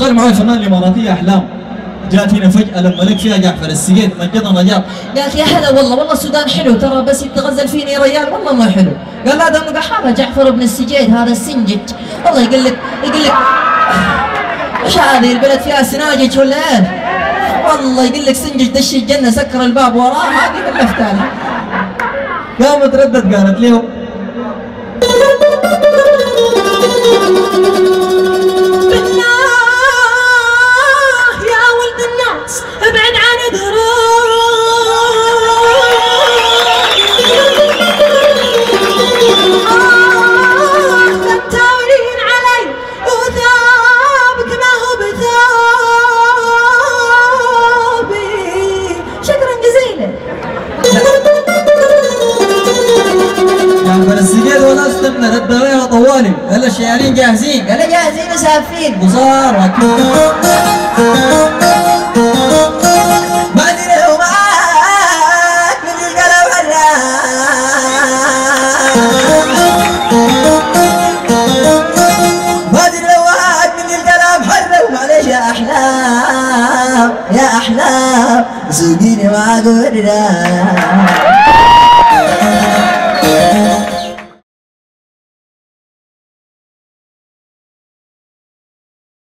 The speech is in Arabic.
قال معي الفنان الاماراتيه احلام جات هنا فجاه لما لك فيها جعفر السقيت مجدنا نجاط، قالت يا هلا والله السودان حلو ترى بس يتغزل فيني يا ريال والله ما حلو. قال لا ده مقحابه جعفر بن السجيد هذا السنجج والله يقول لك وش هذه البلد فيها سناجج ولا ايه؟ والله يقول لك سنجج دش الجنه سكر الباب وراه هذه اللفتة. قامت ردت قالت له ابعد عن دروب تتاولين علي وثابك ما هو بثابي. شكرا جزيلا. جعفر السقيت وناس تمنا رد عليها طوالي قال الشيالين جاهزين، قال جاهزين وسافين قصار وكيل يا أحلام سقيني ما قدرنا.